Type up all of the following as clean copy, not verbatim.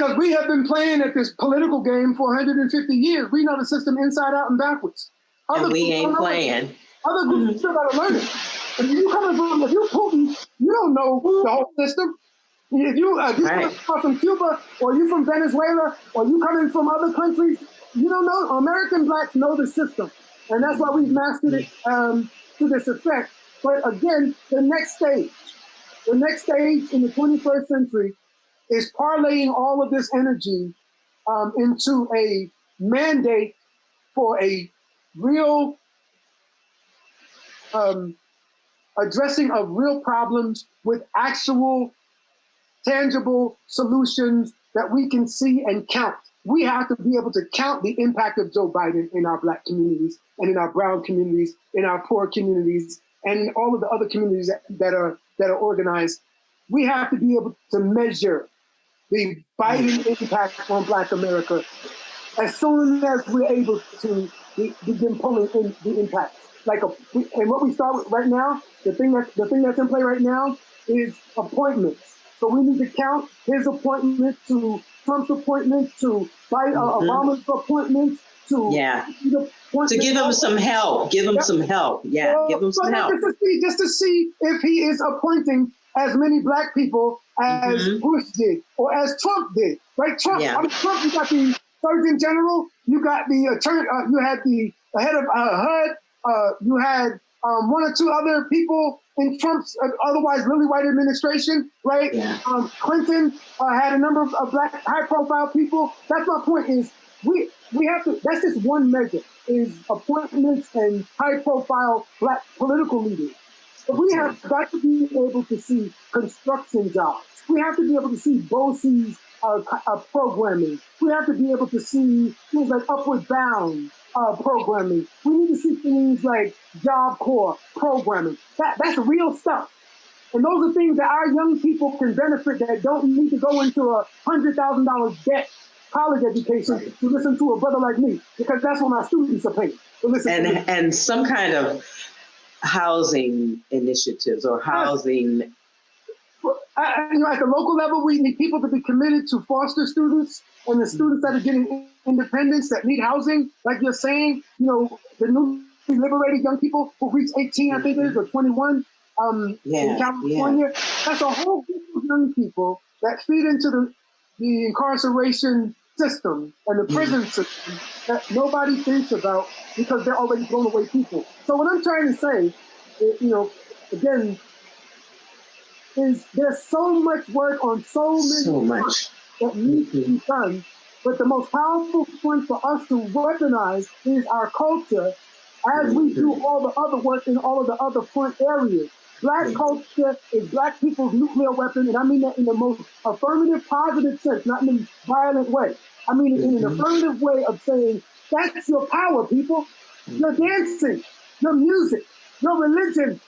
Because we have been playing at this political game for 150 years. We know the system inside out and backwards. And we ain't playing. Other groups still gotta learn it. If you're Putin, you don't know the whole system. If you come from Cuba, or you from Venezuela, or you coming from other countries, you don't know. American blacks know the system, and that's why we've mastered it to this effect. But again, the next stage in the 21st century is parlaying all of this energy into a mandate for a real addressing of real problems with actual tangible solutions that we can see and count. We have to be able to count the impact of Joe Biden in our Black communities and in our brown communities, in our poor communities, and in all of the other communities that are organized. We have to be able to measure the Biden impact on Black America as soon as we're able to begin pulling in the impacts. And what we start with right now, the thing that's in play right now is appointments. So we need to count his appointments to Trump's appointments to Obama's appointments to give him some help. Give him some help. Yeah, give him some help. Just to see if he is appointing as many Black people as Bush did or as Trump did. Right? Trump. I mean, Trump. You got the Surgeon General. You got the attorney. You had the head of HUD. You had one or two other people in Trump's otherwise lily white administration, right? Yeah. Clinton had a number of Black high-profile people. That's my point. Is we have to. That's just one measure: is appointments and high-profile Black political leaders. But we have got to be able to see construction jobs. We have to be able to see BOCES programming. We have to be able to see things like Upward Bound programming. We need to see things like Job Corps programming. That's real stuff. And those are things that our young people can benefit that don't need to go into a $100,000 debt college education to listen to a brother like me, because that's what my students are paying. And some kind of housing initiatives or housing. At the local level, we need people to be committed to foster students and the students that are getting independence that need housing. Like you're saying, the newly liberated young people who reach 18, I think it is, or 21 in California. Yeah. That's a whole group of young people that feed into the incarceration system and the prison system that nobody thinks about because they're already blown away people. So what I'm trying to say, again, is there's so much work on so many fronts that needs to be done, but the most powerful front for us to weaponize is our culture as we do all the other work in all of the other front areas. Black culture is Black people's nuclear weapon, and I mean that in the most affirmative, positive sense, not in a violent way. I mean it in an affirmative way of saying, that's your power, people. Your dancing, your music, your religion,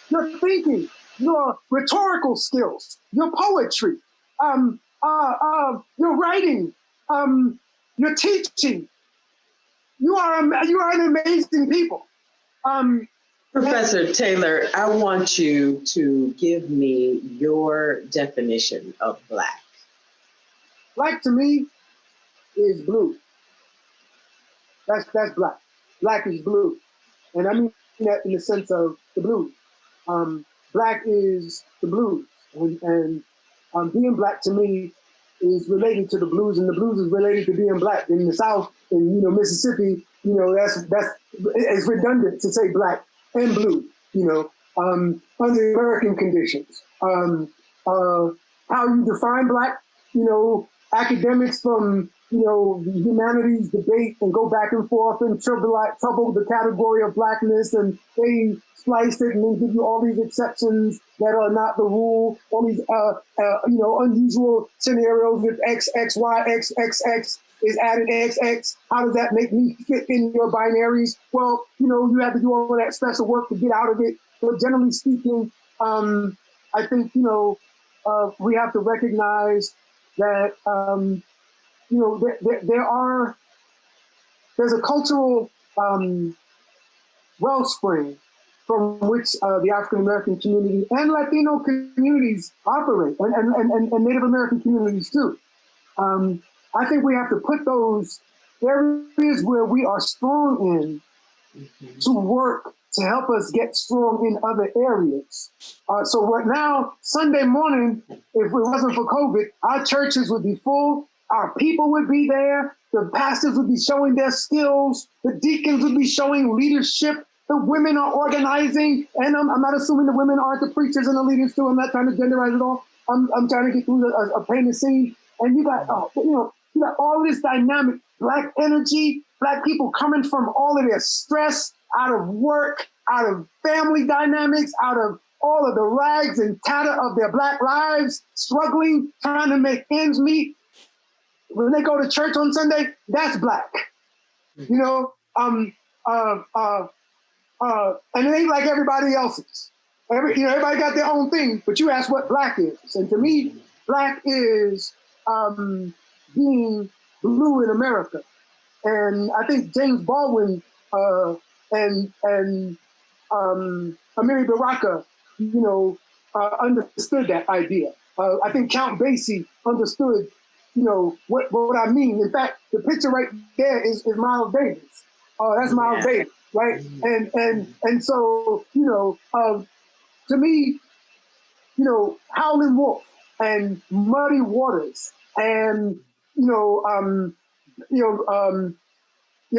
your thinking, your rhetorical skills, your poetry, your writing, your teaching. You are an amazing people. Professor Taylor, I want you to give me your definition of Black. Black to me is blue. That's Black. Black is blue. And I mean that in the sense of the blues. Black is the blues. And being Black to me is related to the blues, and the blues is related to being Black. In the South, in Mississippi, that's it's redundant to say Black and blue, under American conditions. How you define Black, academics from, the humanities debate and go back and forth and trouble the category of Blackness, and they slice it and then give you all these exceptions that are not the rule, all these, unusual scenarios with X, X, Y, X, X, X is added X, X. How does that make me fit in your binaries? Well, you have to do all of that special work to get out of it. But generally speaking, I think, we have to recognize that, there's a cultural wellspring from which the African American community and Latino communities operate, and Native American communities too. I think we have to put those areas where we are strong in to work to help us get strong in other areas. So right now, Sunday morning, if it wasn't for COVID, our churches would be full, our people would be there, the pastors would be showing their skills, the deacons would be showing leadership, the women are organizing, and I'm not assuming the women aren't the preachers and the leaders too. I'm not trying to genderize it all. I'm trying to get through a painted scene. And you got, you got all this dynamic Black energy, Black people coming from all of their stress, out of work, out of family dynamics, out of all of the rags and tatter of their Black lives, struggling, trying to make ends meet. When they go to church on Sunday, that's Black. You know, and it ain't like everybody else's. Everybody got their own thing, but you ask what Black is. And to me, Black is being blue in America. And I think James Baldwin and Amiri Baraka, understood that idea. I think Count Basie understood, what I mean. In fact, the picture right there is Miles Davis. That's Miles Davis, right? And so, to me, Howlin' Wolf and Muddy Waters and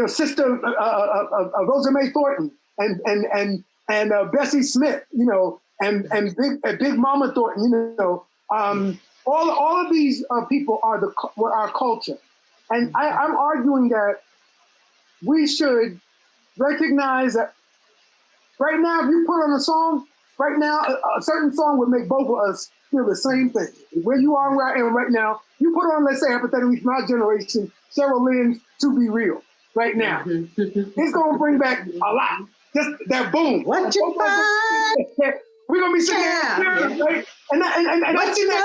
Sister Rosa Mae Thornton and Bessie Smith, and Big Mama Thornton, all of these people are our culture, and I'm arguing that we should recognize that right now, if you put on a song, right now, a certain song would make both of us feel the same thing. Where you are and where I am right now, you put on, let's say, hypothetically, from our generation, Cheryl Lynn's To Be Real right now. It's going to bring back a lot. Just that boom. What you find? We're going to be sitting there, right? And I see that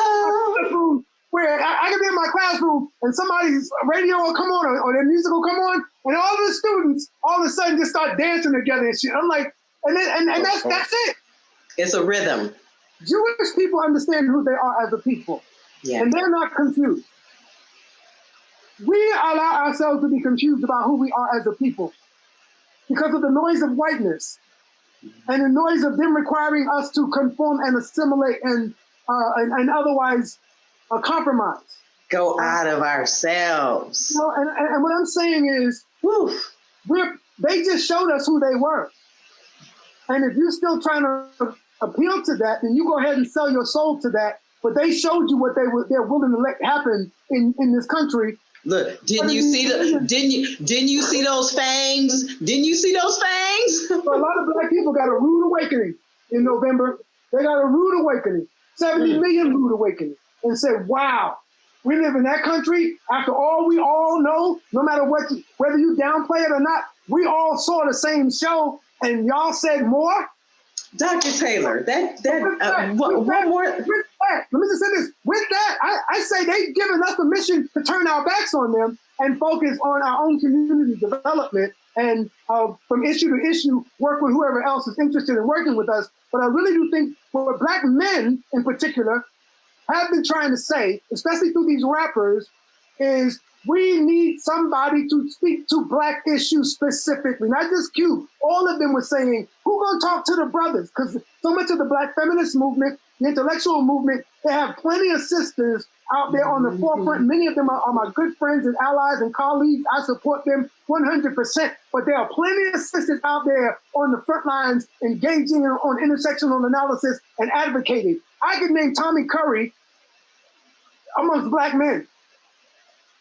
classroom where I can be in my classroom and somebody's radio will come on or their music will come on, and all the students all of a sudden just start dancing together and shit. I'm like, and that's it. It's a rhythm. Jewish people understand who they are as a people, and they're not confused. We allow ourselves to be confused about who we are as a people because of the noise of whiteness and the noise of them requiring us to conform and assimilate and otherwise compromise. Go out of ourselves. And what I'm saying is, they just showed us who they were. And if you're still trying to appeal to that, then you go ahead and sell your soul to that. But they showed you what they're willing to let happen in this country. Look, didn't you see those fangs? Didn't you see those fangs? So a lot of Black people got a rude awakening in November. They got a rude awakening, 70 million rude awakening, and said, wow, we live in that country. After all we all know, no matter whether you downplay it or not, we all saw the same show, and y'all said more. Dr. Taylor, one more. With that, let me just say this. With that, I say they've given us permission to turn our backs on them and focus on our own community development and from issue to issue, work with whoever else is interested in working with us. But I really do think what Black men in particular have been trying to say, especially through these rappers, is we need somebody to speak to Black issues specifically, not just Q. All of them were saying, who gonna talk to the brothers? Because so much of the Black feminist movement, the intellectual movement, they have plenty of sisters out there on the forefront. Many of them are my good friends and allies and colleagues. I support them 100%. But there are plenty of sisters out there on the front lines engaging on intersectional analysis and advocating. I could name Tommy Curry amongst Black men.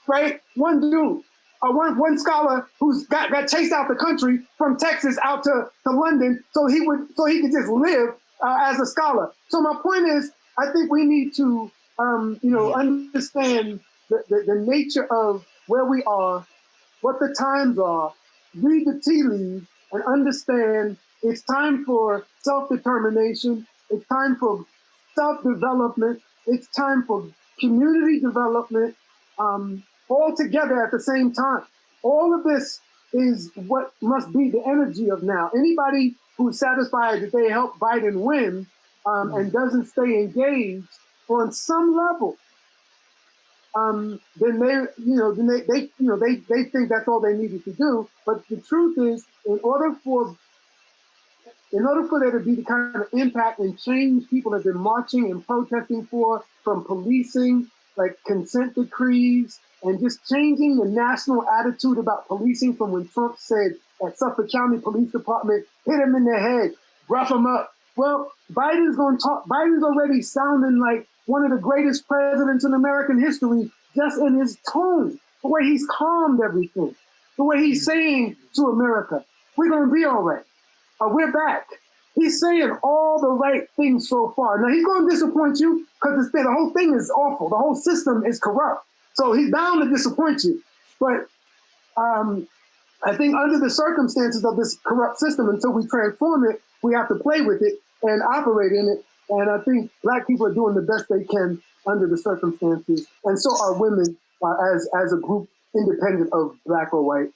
Right? One dude, one scholar who's got chased out the country from Texas out to London so he could just live as a scholar. So my point is, I think we need to understand the nature of where we are, what the times are, read the tea leaves, and understand it's time for self-determination, it's time for self-development, it's time for community development, all together at the same time. All of this is what must be the energy of now. Anybody who's satisfied that they help Biden win and doesn't stay engaged on some level then they think that's all they needed to do. But the truth is, in order for there to be the kind of impact and change people have been marching and protesting for, from policing, like consent decrees, and just changing the national attitude about policing from when Trump said at Suffolk County Police Department, hit him in the head, rough him up. Well, Biden's going to talk. Biden's already sounding like one of the greatest presidents in American history just in his tone, the way he's calmed everything, the way he's saying to America, we're going to be all right. We're back. He's saying all the right things so far. Now, he's going to disappoint you because the whole thing is awful. The whole system is corrupt. So he's bound to disappoint you. But I think under the circumstances of this corrupt system, until we transform it, we have to play with it and operate in it. And I think Black people are doing the best they can under the circumstances. And so are women as a group, independent of Black or white.